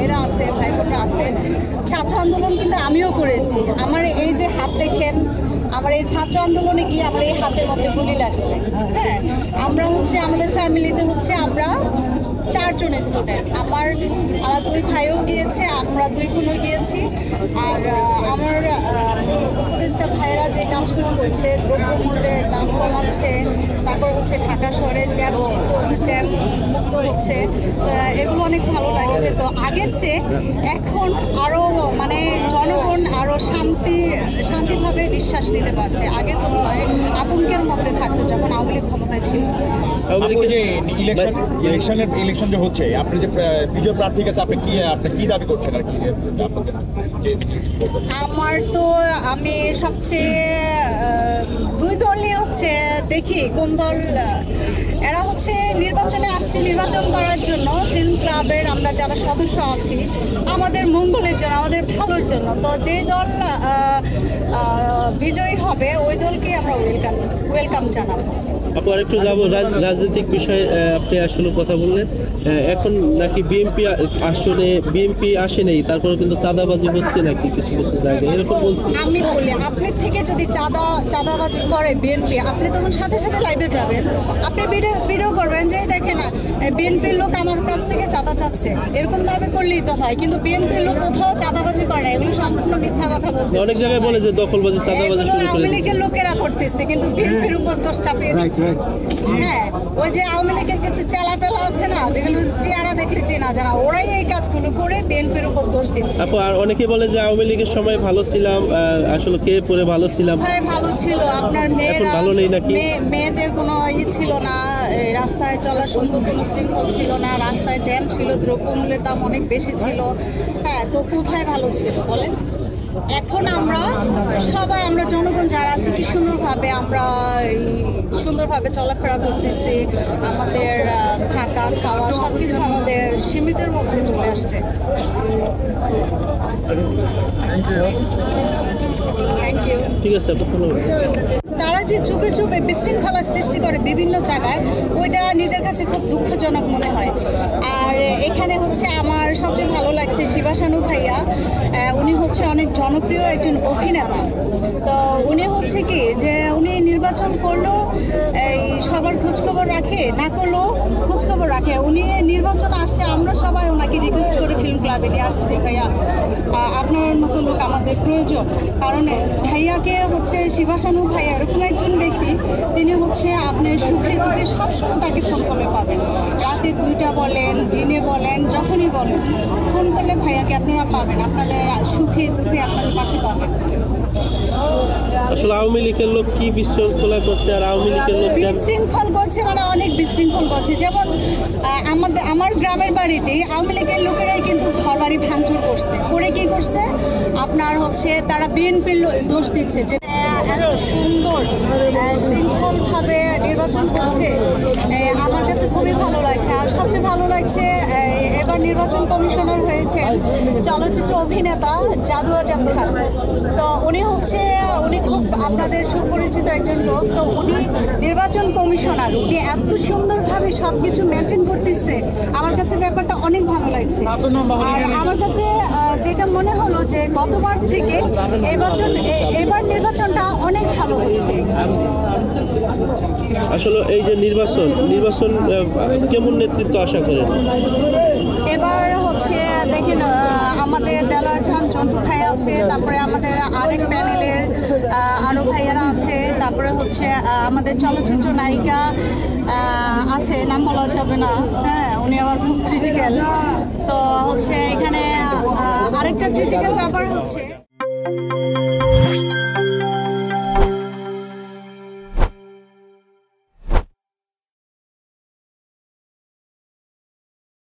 ভাইরা আছে, ভাই বোনরা আছে। ছাত্র আন্দোলন কিন্তু আমিও করেছি। আমার এই যে হাত দেখেন, আমার এই ছাত্র আন্দোলনে গিয়ে আমার এই হাতের মধ্যে গুলি লাগছে। হ্যাঁ, আমরা হচ্ছে আমাদের ফ্যামিলিতে হচ্ছে আমরা 4 জন স্টুডেন্ট। আমার 2 ভাইও গিয়েছে, আমরা 2 বোনও গিয়েছি। আর আমার উপদেষ্টা ভাইরা যে কাজগুলো করছে, দ্রব্যমূল্যের দাম কমাচ্ছে, তারপর হচ্ছে ঢাকা শহরে জ্যাম মুক্ত হচ্ছে, এগুলো অনেক ভালো লাগছে। তো আগের চেয়ে এখন আরও মানে জনগণ আরও শান্তিভাবে নিঃশ্বাস নিতে পারছে। আগে তো ভয় আতঙ্কের মধ্যে থাকতো যখন আওয়ামী লীগ ক্ষমতায় ছিল। ইলেকশন যে হচ্ছে, আপনি যে বিজয় প্রার্থী কাছে আপনি কি দাবি করছেন আর কি? আমার তো আমি সবচেয়ে 2 দলই হচ্ছে দেখি কোন দল এরা হচ্ছে নির্বাচনে আসছে নির্বাচন করার জন্য। ফিল্ম ক্লাবের আমরা যারা সদস্য আছি আমাদের মঙ্গলের জন্য, আমাদের ভালোর জন্য। তো যে দল বিজয়ী হবে ওই দলকে আমরা ওয়েলকাম জানাবো। আপু আরেকটু যাবো রাজনৈতিক বিষয়ে। আপনি আসলে কথা বললেন, এখন নাকি বিএনপি আসে নেই, তারপরে কিন্তু চাঁদাবাজি হচ্ছে নাকি কিছু কিছু জায়গায়, এরকম বলছি। আমি বলি আপনার থেকে যদি চাঁদাবাজি করে বিএনপি, আপনি তখন সাথে সাথে লাইভে যাবেন, আপনি ভিডিও করবেন যে দেখেন বিএনপির লোক আমার কাছ থেকে চাঁদা চাচ্ছে, এরকম ভাবে করলেই তো হয়। কিন্তু বিএনপির লোক কোথাও চাঁদাবাজি করে না, এগুলো সম্পূর্ণ মিথ্যা কথা বলছে। অনেক জায়গায় বলে যে দখলবাজি চাঁদাবাজি শুরু করে আওয়ামী লীগের লোকেরা করতেছে, কিন্তু বিএনপির উপর দোষ চাপিয়ে দিচ্ছে। হ্যাঁ, ওই যে আওয়ামী লীগের কিছু চেলাপেলা আছে না, যেগুলো চেহারা দেখলে চেনা জানা, ওরাই এই কাজগুলো করে বিএনপির উপর দোষ দিচ্ছে। আপু আর অনেকে বলে যে আওয়ামী লীগের সময় ভালো ছিলাম, আসলে কে পরে ভালো ছিলাম? হ্যাঁ, ভালো ছিল। আপনার মেয়েরা ভালো নেই নাকি? মেয়েদের কোনো ছিল না, রাস্তায় চলার সুন্দর কোনো শৃঙ্খল ছিল না, রাস্তায় জ্যাম ছিল, দ্রব্যমূল্যের দাম অনেক বেশি ছিল। হ্যাঁ, তো কোথায় ভালো ছিল বলেন? এখন আমরা সবাই জনগণ যারা আছে কি সুন্দরভাবে চলাফেরা করতেছি। আমাদের থাকা খাওয়া সবকিছু আমাদের সীমিতের মধ্যে চলে আসছে। Thank you. ঠিক আছে, তারা যে চুপে চুপে বিশৃঙ্খলা সৃষ্টি করে বিভিন্ন জায়গায়, ওইটা নিজের কাছে খুব দুঃখজনক মনে হয়। আর এখানে হচ্ছে আমার সবচেয়ে ভালো লাগছে শিবাশানু ভাইয়া, উনি হচ্ছে অনেক জনপ্রিয় একজন অভিনেতা। তো উনি হচ্ছে কি যে উনি নির্বাচন করলেও এই সবার খোঁজখবর রাখে, না করলেও খোঁজখবর রাখে। উনি নির্বাচন আসছে, আমরা সবাই ওনাকে রিকোয়েস্ট করে ফিল্ম ক্লাবে নিয়ে আসছি, ভাইয়া আপনার মতো লোক আমাদের প্রয়োজন। কারণ ভাইয়াকে হচ্ছে শিবাশানু ভাইয়া এরকম একজন ব্যক্তি, তিনি হচ্ছে আপনার সুখে দুঃখে সবসময় তাকে ফোন করলে পাবেন। রাতে 2টা বলেন, দিনে বলেন, যখনই বলেন ফোন করলে ভাইয়াকে আপনারা পাবেন, আপনাদের সুখে দুঃখে আপনাদের পাশে পাবেন। আসলে আওয়ামী লীগের লোক কি বিশৃঙ্খলা করছে, আর আওয়ামী লীগের লোক বিশৃঙ্খল করছে মানে অনেক বিশৃঙ্খল করছে। যেমন আমার গ্রামের বাড়িতে আওয়ামী লীগের লোকেরাই কিন্তু ঘর বাড়ি ভাঙচুর করছে, করে কি করছে আপনার হচ্ছে তারা বিএনপির দোষ দিচ্ছে যে এত সুন্দর শৃঙ্খলভাবে নির্বাচন করছে। আমার কাছে খুবই ভালো লাগছে। আর সবচেয়ে ভালো লাগছে এবার নির্বাচন কমিশনার হয়েছেন চলচ্চিত্র অভিনেতা জাদু আজাদ খান। তো উনি খুব আপনাদের সুপরিচিত একজন লোক। তো উনি নির্বাচন কমিশনার, উনি এত সুন্দরভাবে সব কিছু মেনটেন করতেছে, আমার কাছে ব্যাপারটা অনেক ভালো লাগছে। আর আমার কাছে যেটা মনে হলো যে গতবার থেকে এবার নির্বাচনটা অনেক ভালো হচ্ছে। আসলে এই যে নির্বাচন কেমন নেতৃত্ব আশা করেন? এবার হচ্ছে দেখেন আমাদের দেলোয়ার জাহান চন্টু ভাই আছে, তারপরে আমাদের আরেক প্যানেলের আরও ভাইয়ারা আছে, তারপরে হচ্ছে আমাদের চলচ্চিত্র নায়িকা আছে, নাম বলা যাবে না, হ্যাঁ উনি আবার খুব ক্রিটিক্যাল। তো হচ্ছে এখানে আরেকটা ক্রিটিক্যাল ব্যাপার হচ্ছে